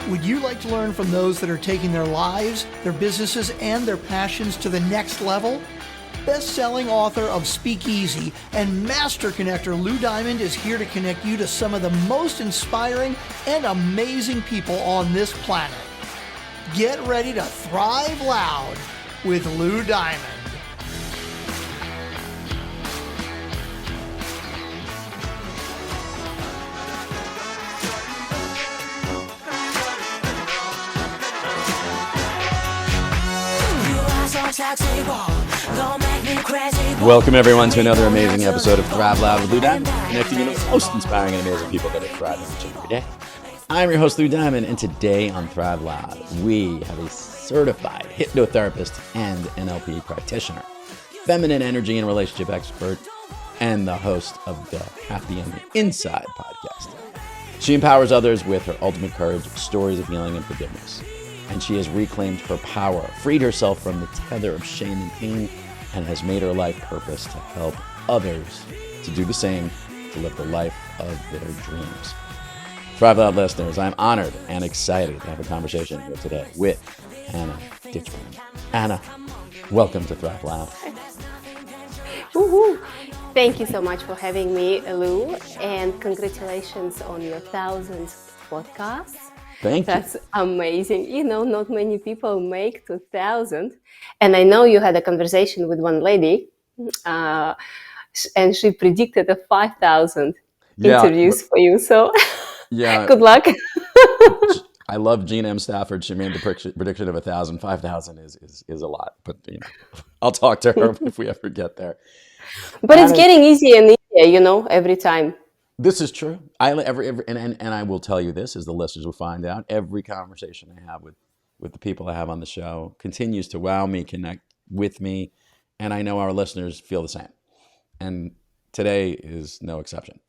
Would you like to learn from those that are taking their lives, their businesses, and their passions to the next level? Best-selling author of Speakeasy and master connector Lou Diamond is here to connect you to some of the most inspiring and amazing people on this planet. Get ready to thrive loud with Lou Diamond. Welcome everyone to another amazing episode of Thrive Loud with Lou Diamond, connecting you to the most inspiring and amazing people that are thriving each and every day. I'm your host Lou Diamond, and today on Thrive Loud, we have a certified hypnotherapist and NLP practitioner, feminine energy and relationship expert, and the host of the Happy on the Inside podcast. She empowers others with her ultimate courage, stories of healing and forgiveness. And she has reclaimed her power, freed herself from the tether of shame and pain, and has made her life purpose to help others to do the same, to live the life of their dreams. Thrive Loud listeners, I'm honored and excited to have a conversation here today with Anna Ditchburn. Anna, welcome to Thrive Loud. Woohoo! Thank you so much for having me, Lou, and congratulations on your 1,000th podcast. Thank you. That's amazing. You know, not many people make 2,000. And I know you had a conversation with one lady, and she predicted a 5,000 interviews for you. So good luck. I love Jean M. Stafford. She made the prediction of 1,000. 5,000 is a lot, but you know, I'll talk to her if we ever get there. But it's getting easier and easier, you know, every time. This is true. And I will tell you this, as the listeners will find out, every conversation I have with the people I have on the show continues to wow me, connect with me, and I know our listeners feel the same. And today is no exception.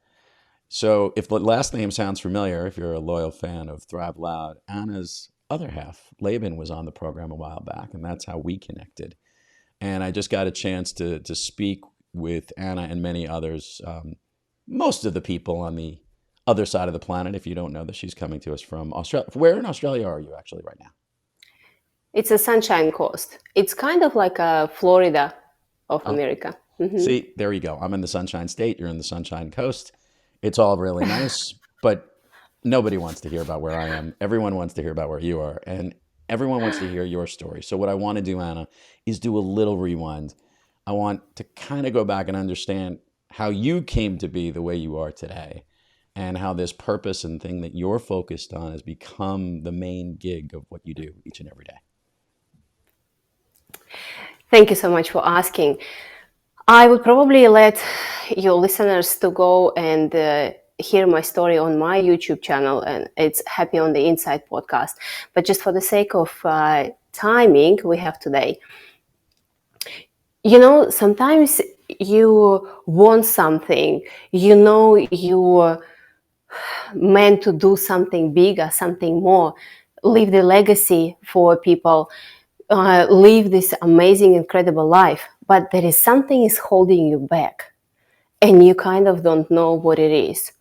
So if the last name sounds familiar, if you're a loyal fan of Thrive Loud, Anna's other half, Laban, was on the program a while back, and that's how we connected. And I just got a chance to speak with Anna and many others, most of the people on the other side of the planet, if you don't know that she's coming to us from Australia. Where in Australia are you actually right now? It's a Sunshine Coast. It's kind of like a Florida of America. Mm-hmm. See, there you go. I'm in the Sunshine State. You're in the Sunshine Coast. It's all really nice, but nobody wants to hear about where I am. Everyone wants to hear about where you are, and everyone wants to hear your story. So what I want to do, Anna, is do a little rewind. I want to kind of go back and understand how you came to be the way you are today, and how this purpose and thing that you're focused on has become the main gig of what you do each and every day. Thank you so much for asking. I would probably let your listeners to go and hear my story on my YouTube channel, and it's Happy on the Inside podcast. But just for the sake of timing we have today, you know, sometimes you want something, you know, you're meant to do something bigger, something more, leave the legacy for people, live this amazing, incredible life. But there is something is holding you back, and you kind of don't know what it is.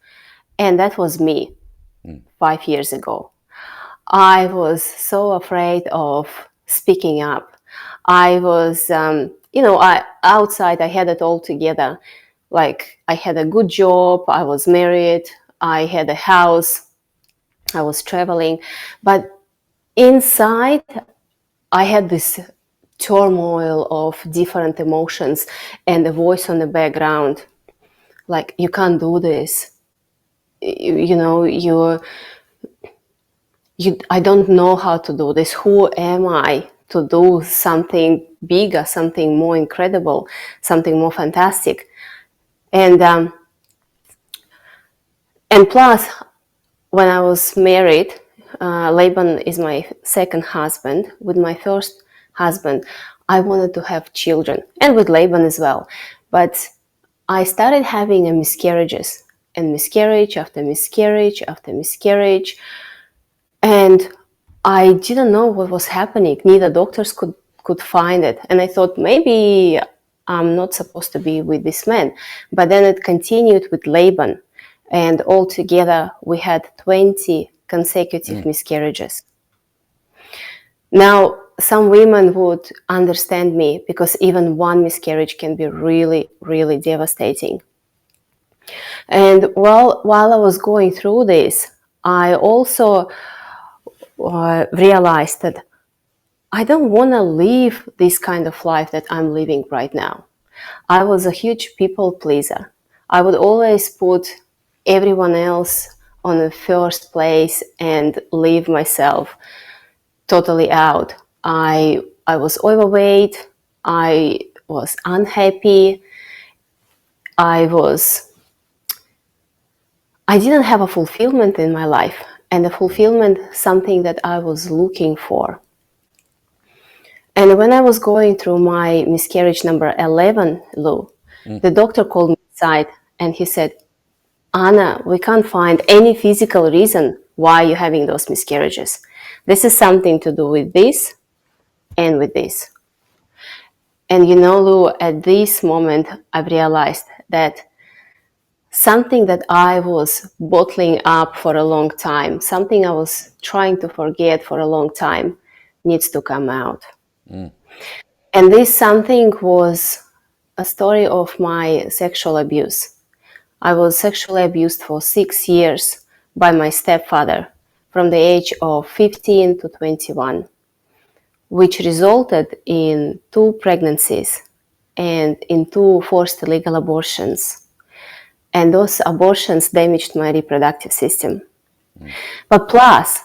And that was me 5 years ago. I was so afraid of speaking up. I was, outside I had it all together. Like, I had a good job, I was married, I had a house, I was traveling. But inside, I had this turmoil of different emotions and a voice on the background. Like, you can't do this. I don't know how to do this. Who am I to do something bigger, something more incredible, something more fantastic? And plus, when I was married, Laban is my second husband. With my first husband, I wanted to have children, and with Laban as well. But I started having miscarriages, and miscarriage after miscarriage after miscarriage. And I didn't know what was happening. Neither doctors could find it. And I thought, maybe I'm not supposed to be with this man. But then it continued with Laban. And altogether, we had 20 consecutive miscarriages. Now, some women would understand me because even one miscarriage can be really, really devastating. And while I was going through this, I also realized that I don't want to live this kind of life that I'm living right now. I was a huge people pleaser. I would always put everyone else on the first place and leave myself totally out. I was overweight. I was unhappy. I didn't have a fulfillment in my life, and the fulfillment something that I was looking for. And when I was going through my miscarriage number 11, Lou, the doctor called me aside and he said, Anna, we can't find any physical reason why you're having those miscarriages. This is something to do with this and with this. And Lou, at this moment, I've realized that something that I was bottling up for a long time, something I was trying to forget for a long time, needs to come out. And this something was a story of my sexual abuse. I was sexually abused for 6 years by my stepfather from the age of 15 to 21, which resulted in 2 pregnancies and in 2 forced legal abortions. And those abortions damaged my reproductive system. But plus,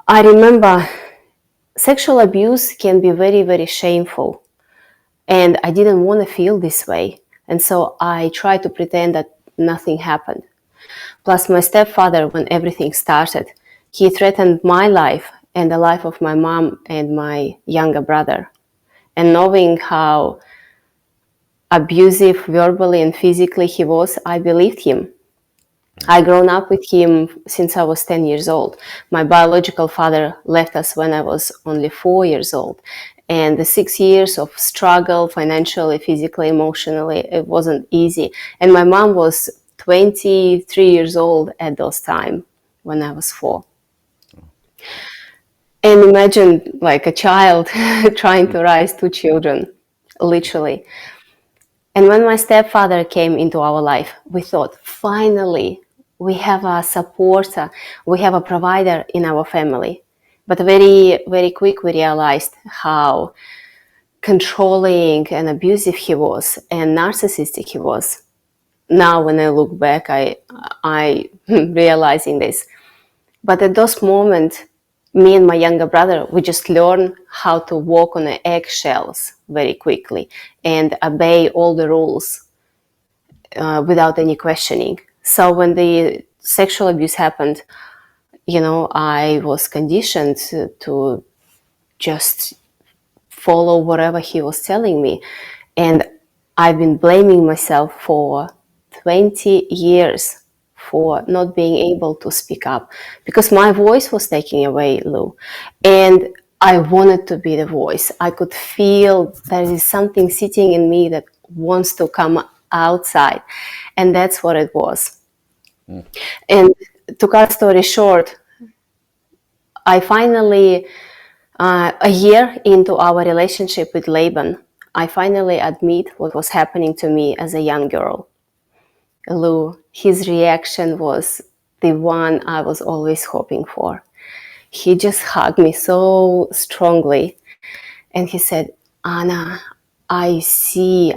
I remember sexual abuse can be very, very shameful. And I didn't want to feel this way. And so I tried to pretend that nothing happened. Plus, my stepfather, when everything started, he threatened my life and the life of my mom and my younger brother. And knowing how abusive verbally and physically he was, I believed him. I grown up with him since I was 10 years old. My biological father left us when I was only 4 years old. And the 6 years of struggle, financially, physically, emotionally, it wasn't easy. And my mom was 23 years old at those time when I was 4. And imagine like a child trying to raise 2 children, literally. And when my stepfather came into our life, we thought, finally, we have a supporter, we have a provider in our family. But very, very quick, we realized how controlling and abusive he was and narcissistic he was. Now, when I look back, I realizing this. But at those moments, me and my younger brother, we just learned how to walk on the eggshells very quickly and obey all the rules without any questioning. So when the sexual abuse happened, I was conditioned to just follow whatever he was telling me. And I've been blaming myself for 20 years for not being able to speak up because my voice was taken away, Lou. And I wanted to be the voice. I could feel there is something sitting in me that wants to come outside. And that's what it was. And to cut story short, I finally, a year into our relationship with Laban, I finally admit what was happening to me as a young girl. Lou, his reaction was the one I was always hoping for. He just hugged me so strongly and he said, Anna, I see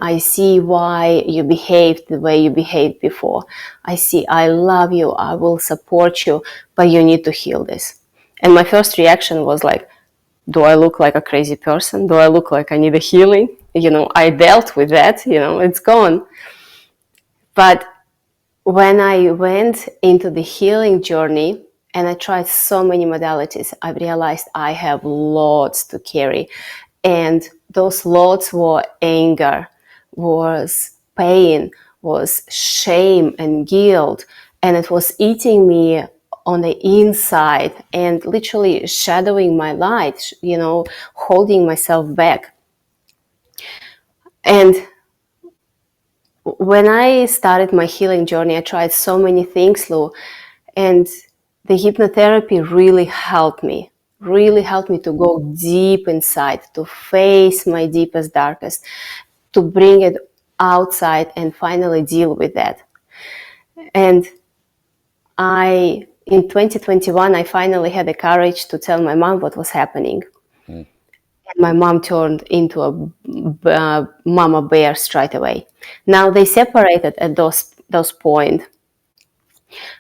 why you behaved the way you behaved before. I love you, I will support you, but you need to heal this. And my first reaction was like, do I look like a crazy person? Do I look like I need a healing? I dealt with that, it's gone. But when I went into the healing journey and I tried so many modalities, I realized I have loads to carry. And those loads were anger, was pain, was shame and guilt. And it was eating me on the inside and literally shadowing my light, holding myself back. And when I started my healing journey, I tried so many things, Lou, and the hypnotherapy really helped me to go deep inside, to face my deepest, darkest, to bring it outside and finally deal with that. And in 2021, I finally had the courage to tell my mom what was happening. And my mom turned into a mama bear straight away. Now they separated at those point,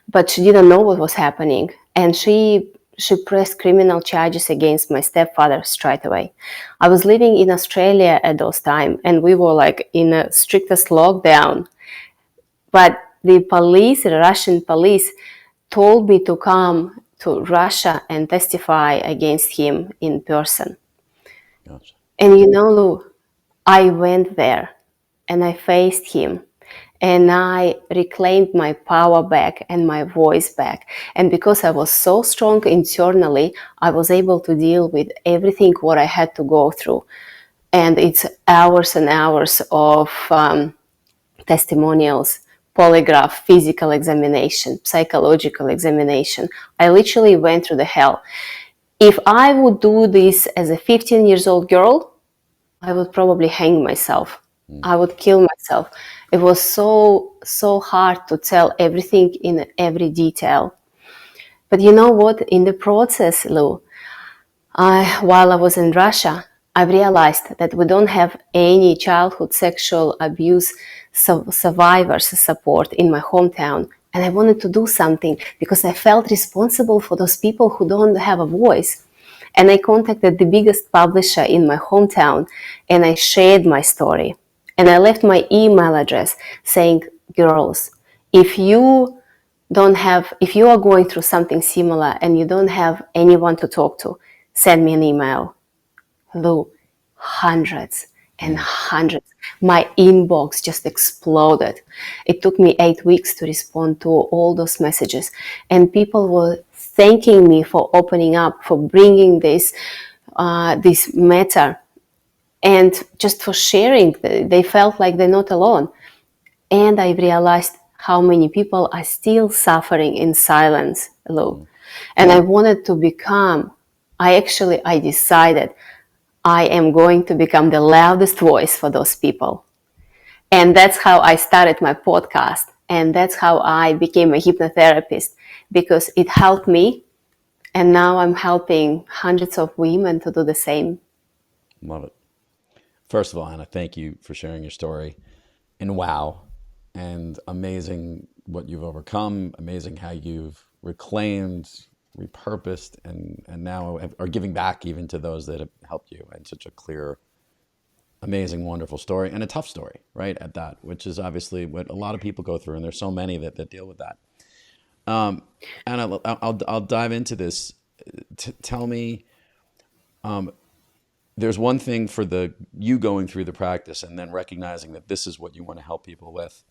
but she didn't know what was happening, and she pressed criminal charges against my stepfather straight away. I was living in Australia at those time, and we were like in a strictest lockdown. But the Russian police, told me to come to Russia and testify against him in person. Gotcha. And Lou, I went there and I faced him and I reclaimed my power back and my voice back. And because I was so strong internally, I was able to deal with everything what I had to go through. And it's hours and hours of testimonials, polygraph, physical examination, psychological examination. I literally went through the hell. If I would do this as a 15 years old girl, I would probably hang myself. I would kill myself. It was so hard to tell everything in every detail. But you know what? In the process, Lou, while I was in Russia, I realized that we don't have any childhood sexual abuse survivors support in my hometown. And I wanted to do something because I felt responsible for those people who don't have a voice. And I contacted the biggest publisher in my hometown and I shared my story. And I left my email address saying, girls, if you are going through something similar and you don't have anyone to talk to, send me an email. Lou, hundreds and hundreds. My inbox just exploded. It took me 8 weeks to respond to all those messages. And people were thanking me for opening up, for bringing this matter, and just for sharing. They felt like they're not alone. And I realized how many people are still suffering in silence, Lou. And I wanted to I decided I am going to become the loudest voice for those people. And that's how I started my podcast. And that's how I became a hypnotherapist, because it helped me. And now I'm helping hundreds of women to do the same. Love it. First of all, Anna, thank you for sharing your story. And wow, and amazing what you've overcome, amazing how you've reclaimed, repurposed, and now are giving back even to those that have helped you. And such a clear, amazing, wonderful story, and a tough story, right, at that, which is obviously what a lot of people go through, and there's so many that deal with that. And I'll dive into this. Tell me, there's one thing for you going through the practice and then recognizing that this is what you want to help people with.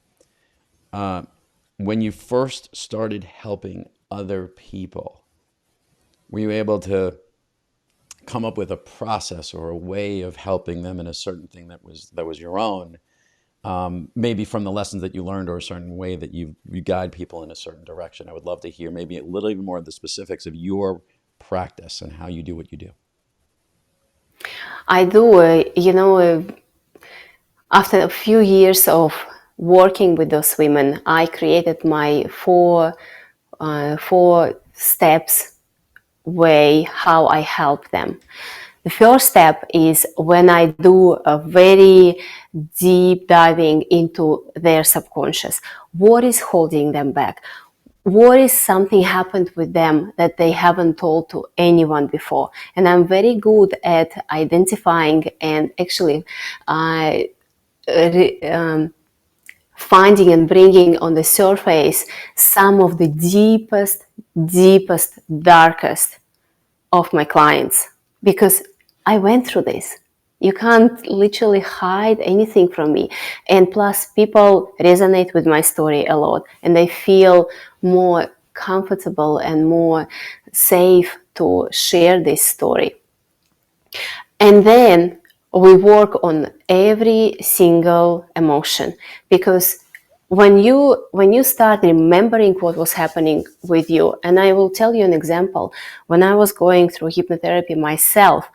When you first started helping other people, were you able to come up with a process or a way of helping them in a certain thing that was your own, maybe from the lessons that you learned, or a certain way that you guide people in a certain direction? I would love to hear maybe a little even more of the specifics of your practice and how you do what you do. I do, after a few years of working with those women, I created my four steps way how I help them. The first step is when I do a very deep diving into their subconscious. What is holding them back? What is something happened with them that they haven't told to anyone before? And I'm very good at identifying and actually finding and bringing on the surface some of the deepest, darkest of my clients, because I went through this. You can't literally hide anything from me. And plus, people resonate with my story a lot, and they feel more comfortable and more safe to share this story. And then we work on every single emotion, because when you start remembering what was happening with you, and I will tell you an example. When I was going through hypnotherapy myself,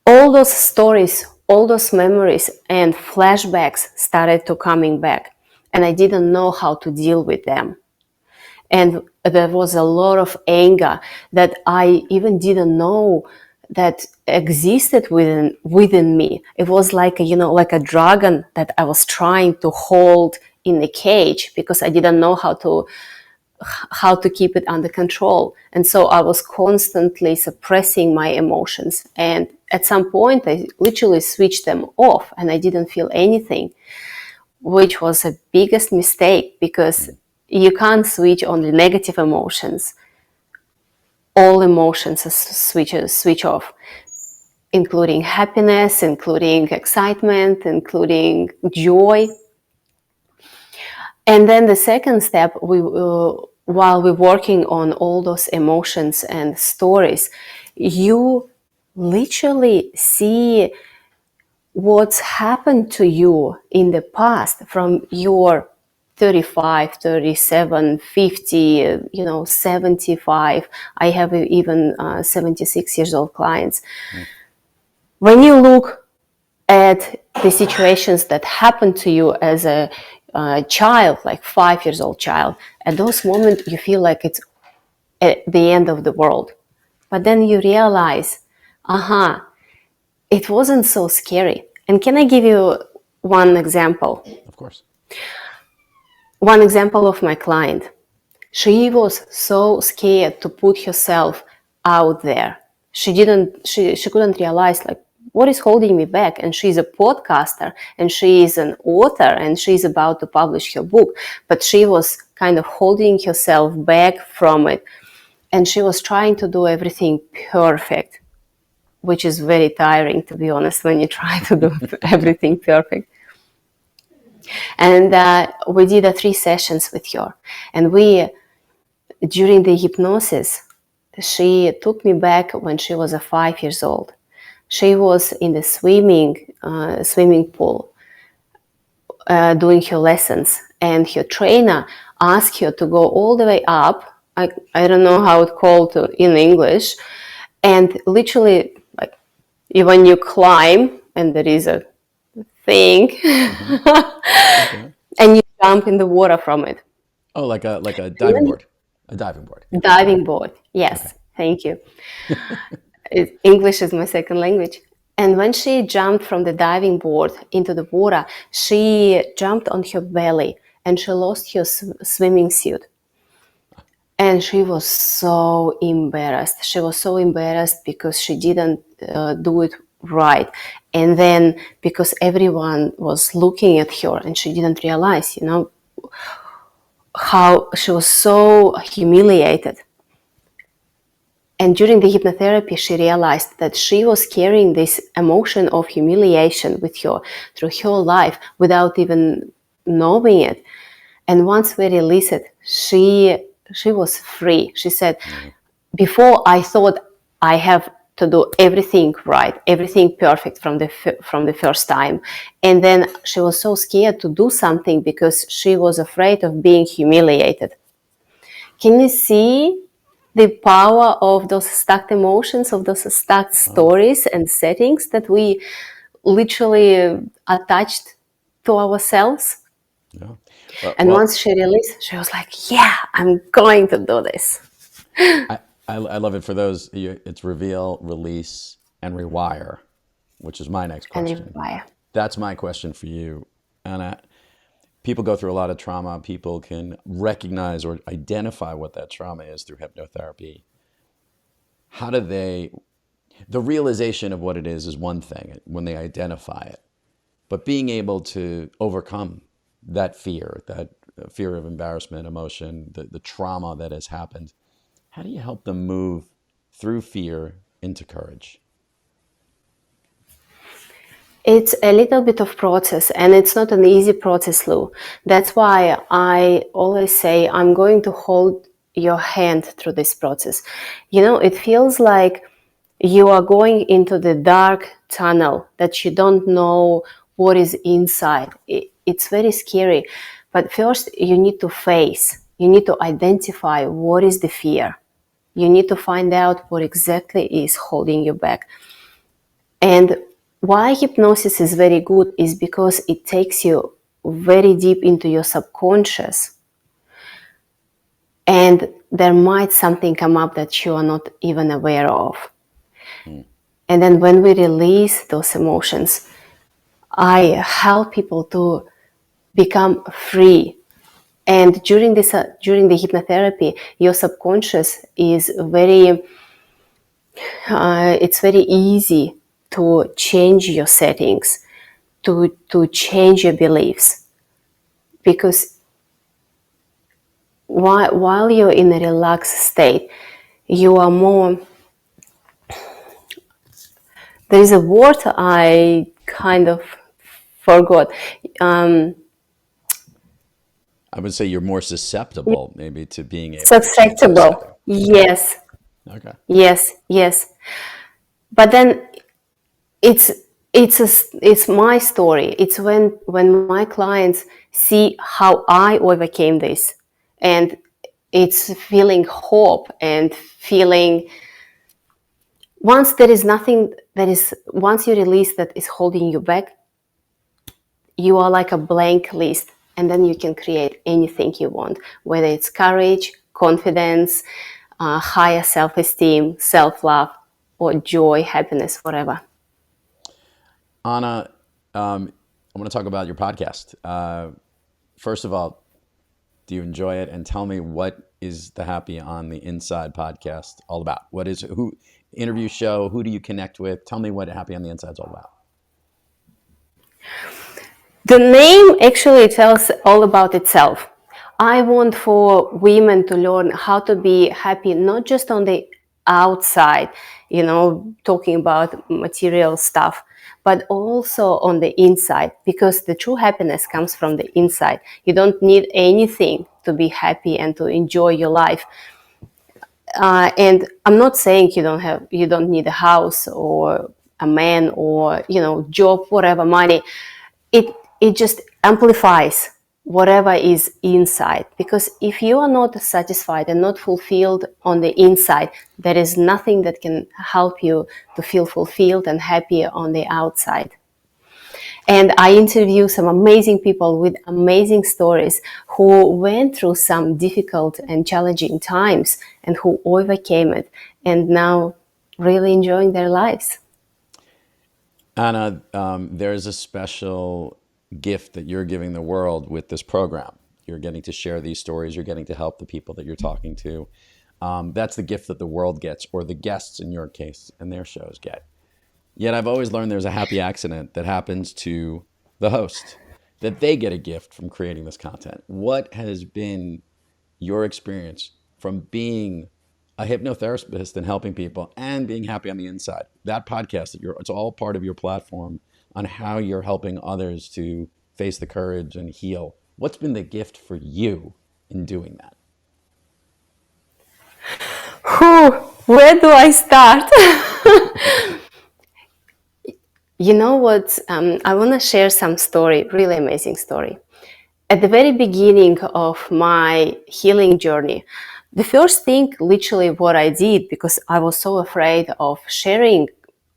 all those stories, all those memories and flashbacks started to coming back, and I didn't know how to deal with them. And there was a lot of anger that I even didn't know that existed within me. It was like like a dragon that I was trying to hold in a cage because I didn't know how to keep it under control. And so I was constantly suppressing my emotions. And at some point, I literally switched them off and I didn't feel anything, which was a biggest mistake because you can't switch on the negative emotions. All emotions switch off, including happiness, including excitement, including joy. And then the second step, while we're working on all those emotions and stories, you literally see what's happened to you in the past from your 35, 37, 50, 75. I have even 76 years old clients. When you look at the situations that happened to you as a child, like 5 years old child, at those moments you feel like it's at the end of the world. But then you realize, it wasn't so scary. And can I give you one example? Of course. One example of my client. She was so scared to put herself out there. She couldn't realize like what is holding me back. And she's a podcaster and she is an author and she's about to publish her book, but she was kind of holding herself back from it. And she was trying to do everything perfect, which is very tiring, to be honest, when you try to do everything perfect. And we did 3 sessions with her. And during the hypnosis, she took me back when she was 5 years old. She was in the swimming pool doing her lessons. And her trainer asked her to go all the way up. I don't know how it's called in English. And literally, like, when you climb and there is a thing, okay. And you jump in the water from it. Oh, like a diving board. A diving board. Diving board. Yes. Okay. Thank you. English is my second language. And when she jumped from the diving board into the water, she jumped on her belly and she lost her swimming suit. And she was so embarrassed. She was so embarrassed because she didn't do it right. And then because everyone was looking at her and she didn't realize, how she was so humiliated. And during the hypnotherapy, she realized that she was carrying this emotion of humiliation with her through her life without even knowing it. And once we released it, she was free. She said, before I thought I have to do everything right, everything perfect from the first time. And then she was so scared to do something because she was afraid of being humiliated. Can you see the power of those stuck emotions, of those stuck stories and settings that we literally attached to ourselves? Yeah. And once she released, she was like, yeah, I'm going to do this. I love it. For those, it's reveal, release, and rewire, which is my next question. And rewire. That's my question for you. And people go through a lot of trauma. People can recognize or identify what that trauma is through hypnotherapy. How do the realization of what it is one thing when they identify it, but being able to overcome that fear of embarrassment, emotion, the trauma that has happened, how do you help them move through fear into courage? It's a little bit of process, and it's not an easy process, Lou. That's why I always say I'm going to hold your hand through this process. It feels like you are going into the dark tunnel that you don't know what is inside. it's very scary. But first, you need to identify what is the fear. You need to find out what exactly is holding you back. And why hypnosis is very good is because it takes you very deep into your subconscious. And there might something come up that you are not even aware of. And then when we release those emotions, I help people to become free. And during the hypnotherapy, your subconscious is it's very easy to change your settings, to change your beliefs. Because while you're in a relaxed state, you are more... There is a word I kind of forgot. I would say you're more susceptible, maybe, to being able to change those Susceptible. settings. Yes, Okay. yes. But then it's my story. It's when my clients see how I overcame this, and it's feeling hope and feeling... Once there is nothing once you release that is holding you back, you are like a blank list, and then you can create anything you want, whether it's courage, confidence, higher self-esteem, self-love, or joy, happiness, whatever. Anna, I want to talk about your podcast. First of all, do you enjoy it? And tell me, what is the Happy on the Inside podcast all about? What is who interview show? Who do you connect with? Tell me what Happy on the Inside is all about. The name actually tells all about itself. I want for women to learn how to be happy, not just on the outside, talking about material stuff, but also on the inside, because the true happiness comes from the inside. You don't need anything to be happy and to enjoy your life. And I'm not saying you don't need a house or a man or job, whatever, money. It just amplifies whatever is inside, because if you are not satisfied and not fulfilled on the inside, there is nothing that can help you to feel fulfilled and happy on the outside. And I interview some amazing people with amazing stories who went through some difficult and challenging times and who overcame it and now really enjoying their lives. Anna, there's a special gift that you're giving the world with this program. You're getting to share these stories. You're getting to help the people that you're talking to. That's the gift that the world gets, or the guests in your case and their shows get. Yet I've always learned there's a happy accident that happens to the host, that they get a gift from creating this content. What has been your experience from being a hypnotherapist and helping people and being happy on the inside? That podcast, it's all part of your platform on how you're helping others to face the courage and heal. What's been the gift for you in doing that? Where do I start? You know what? I want to share some story, really amazing story. At the very beginning of my healing journey, the first thing, literally what I did, because I was so afraid of sharing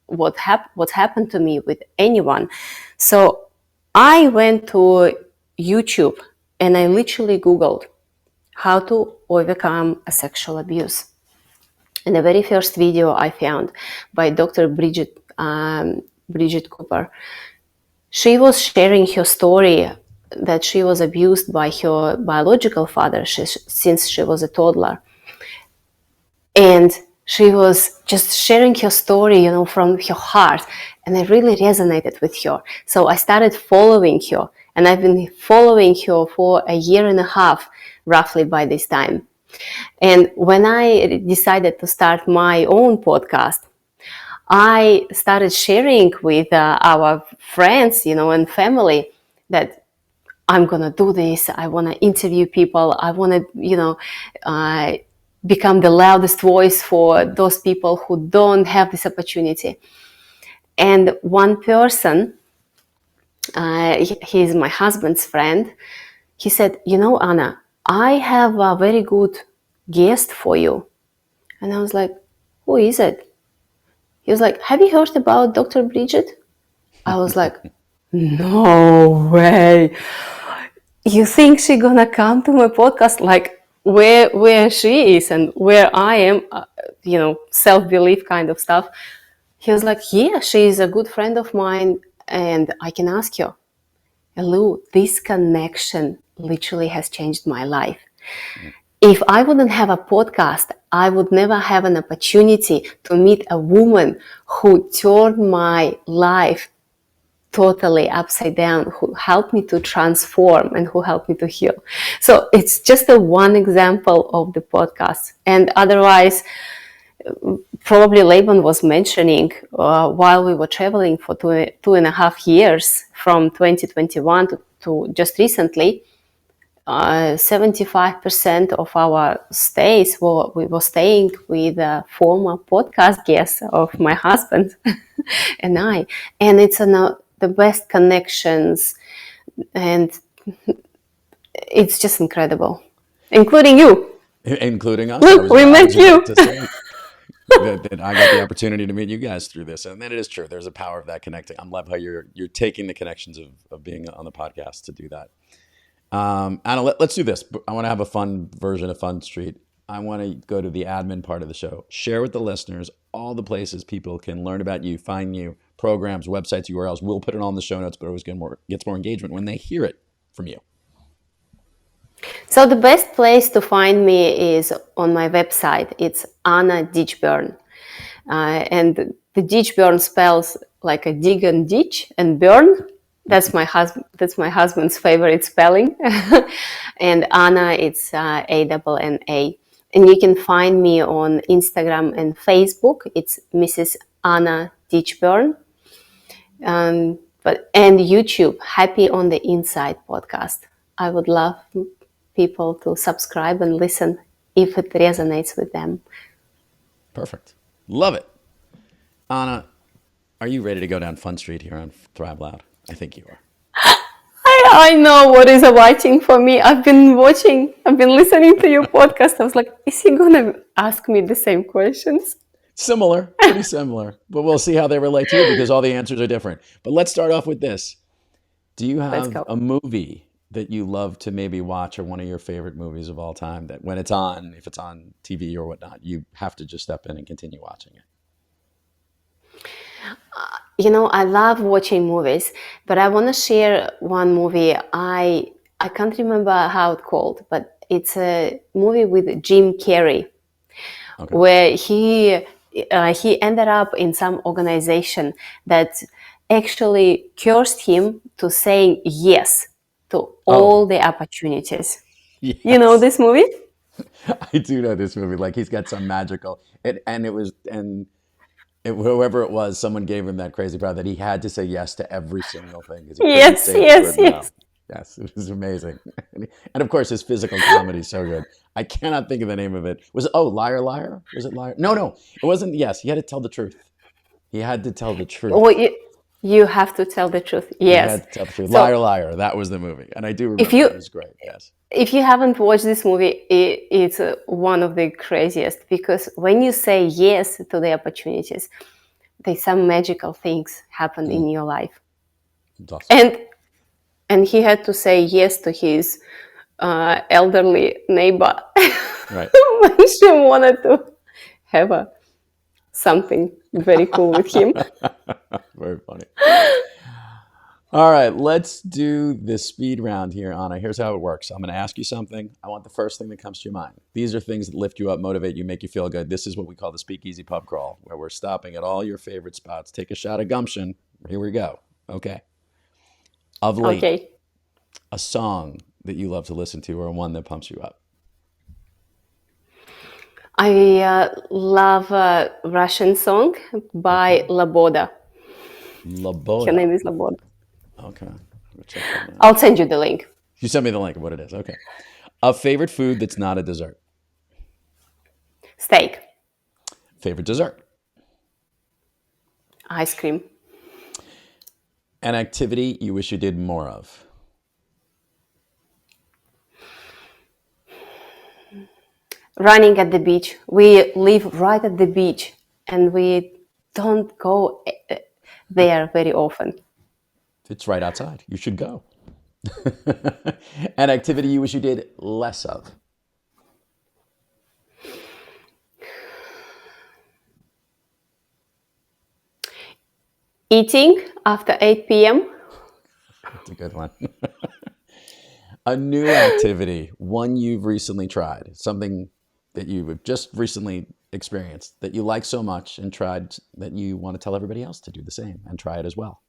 what happened to me with anyone. So I went to YouTube and I literally Googled how to overcome a sexual abuse. And the very first video I found by Dr. Bridget Cooper, she was sharing her story that she was abused by her biological father since she was a toddler. And she was just sharing her story, from her heart. And I really resonated with her. So I started following her. And I've been following her for a year and a half, roughly by this time. And when I decided to start my own podcast, I started sharing with our friends, and family that I'm going to do this. I want to interview people. I want to, become the loudest voice for those people who don't have this opportunity. And one person He's my husband's friend. He said, Anna, I have a very good guest for you. And I was like, who is it? He was like, have you heard about Dr. Bridget? I was like, no way. You think she's gonna come to my podcast? Like where she is and where I am, self-belief kind of stuff. He was like, yeah, she is a good friend of mine and I can ask you. Lou, this connection literally has changed my life. If I wouldn't have a podcast, I would never have an opportunity to meet a woman who turned my life totally upside down, who helped me to transform and who helped me to heal. So it's just one example of the podcast. And otherwise, probably Laban was mentioning while we were traveling for 2.5 years from 2021 to just recently, 75% of our stays we were staying with a former podcast guest of my husband and I. And it's the best connections, and it's just incredible, including you. Including us. Look, we met you. That I got the opportunity to meet you guys through this, and then it is true. There's a power of that connecting. I love how you're taking the connections of being on the podcast to do that. Anna, let's do this. I want to have a fun version of Fun Street. I want to go to the admin part of the show. Share with the listeners all the places people can learn about you, find you, programs, websites, URLs. We'll put it on the show notes, but it always gets more engagement when they hear it from you. So the best place to find me is on my website. It's Anna Ditchburn. And the Ditchburn spells like a dig and ditch and burn. That's my husband's favorite spelling. And Anna, it's A-N-N-A. And you can find me on Instagram and Facebook. It's Mrs. Anna Ditchburn. And YouTube, Happy on the Inside podcast. I would love people to subscribe and listen if it resonates with them. Perfect. Love it. Anna, are you ready to go down Fun Street here on Thrive Loud? I think you are. I know what is awaiting for me. I've been listening to your podcast. I was like, is he going to ask me the same questions? Similar, pretty similar, but we'll see how they relate to you because all the answers are different. But let's start off with this. Do you have a movie that you love to maybe watch, or one of your favorite movies of all time that when it's on, if it's on TV or whatnot, you have to just step in and continue watching it? I love watching movies, but I want to share one movie. I can't remember how it's called, but it's a movie with Jim Carrey, where he ended up in some organization that actually cursed him to saying yes to all the opportunities. Yes. You know this movie? I do know this movie. Like, he's got some magical, whoever it was, someone gave him that crazy power that he had to say yes to every single thing. Yes. Yes, it was amazing. And of course, his physical comedy is so good. I cannot think of the name of it. Was it, Liar, Liar? Was it Liar? No, it wasn't. Yes, he had to tell the truth. He had to tell the truth. Well, you have to tell the truth. Yes. He had to tell the truth. So, Liar, Liar. That was the movie. And I do remember it was great. Yes. If you haven't watched this movie, it's one of the craziest, because when you say yes to the opportunities, there's some magical things happen in your life. Awesome. And he had to say yes to his elderly neighbor. Right. When she wanted to have something very cool with him. Very funny. All right, let's do the speed round here, Anna. Here's how it works. I'm going to ask you something. I want the first thing that comes to your mind. These are things that lift you up, motivate you, make you feel good. This is what we call the Speakeasy Pub Crawl, where we're stopping at all your favorite spots. Take a shot of gumption. Here we go. Okay. Of late, a song that you love to listen to, or one that pumps you up. I love a Russian song by Laboda. Laboda. Her name is Laboda. Okay. I'll send you the link. You send me the link of what it is. Okay. A favorite food that's not a dessert. Steak. Favorite dessert. Ice cream. An activity you wish you did more of. Running at the beach. We live right at the beach and we don't go there very often. It's right outside. You should go. An activity you wish you did less of. Eating after 8 p.m. That's a good one. A new activity, one you've recently tried, something that you've just recently experienced that you like so much and tried that you want to tell everybody else to do the same and try it as well.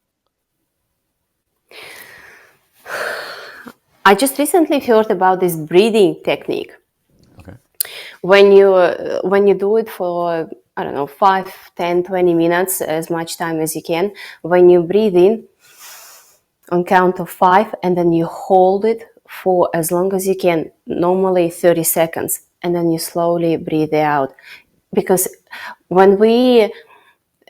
I just recently heard about this breathing technique. Okay. When you do it for, I don't know, 5, 10, 20 minutes, as much time as you can, when you breathe in on count of 5 and then you hold it for as long as you can, normally 30 seconds, and then you slowly breathe out. Because when we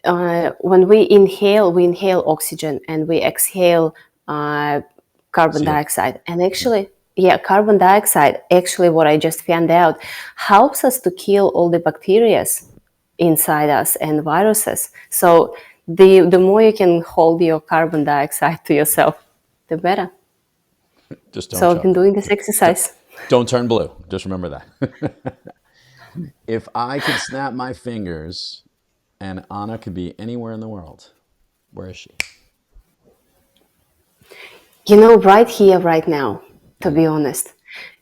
inhale, we inhale oxygen and we exhale carbon dioxide. And actually, carbon dioxide, actually what I just found out, helps us to kill all the bacteria inside us and viruses. So the more you can hold your carbon dioxide to yourself, the better. Just don't So choke. I've been doing this exercise. Don't turn blue. Just remember that. If I could snap my fingers and Anna could be anywhere in the world, where is she? Right here, right now, to be honest,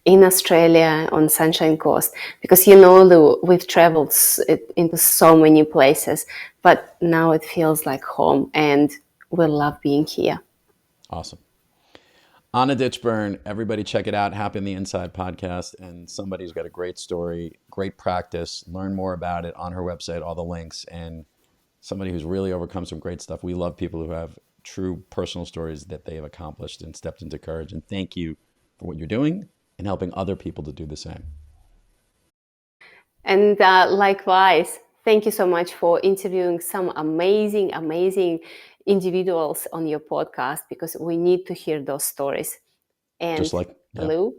in Australia, on Sunshine Coast, because we've traveled into so many places, but now it feels like home and we love being here. Awesome. Anna Ditchburn, everybody check it out. Happy in the Inside podcast. And somebody's got a great story, great practice. Learn more about it on her website, all the links. And somebody who's really overcome some great stuff. We love people who have true personal stories that they have accomplished and stepped into courage. And thank you for what you're doing and helping other people to do the same. And likewise, thank you so much for interviewing some amazing, amazing individuals on your podcast, because we need to hear those stories. And Just like Lou,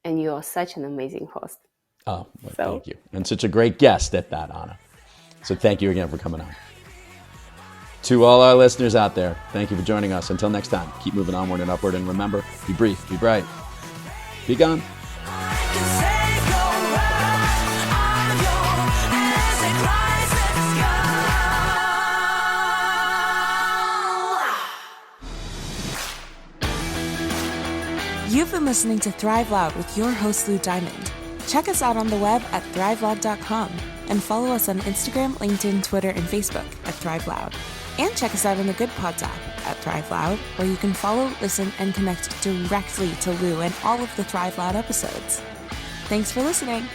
and you are such an amazing host. Oh, well, thank you. And such a great guest at that, Anna. So thank you again for coming on. To all our listeners out there, thank you for joining us. Until next time, keep moving onward and upward. And remember, be brief, be bright, be gone. You've been listening to Thrive Loud with your host, Lou Diamond. Check us out on the web at thriveloud.com and follow us on Instagram, LinkedIn, Twitter, and Facebook at Thrive Loud. And check us out on the Good Pods app at Thrive Loud, where you can follow, listen, and connect directly to Lou and all of the Thrive Loud episodes. Thanks for listening.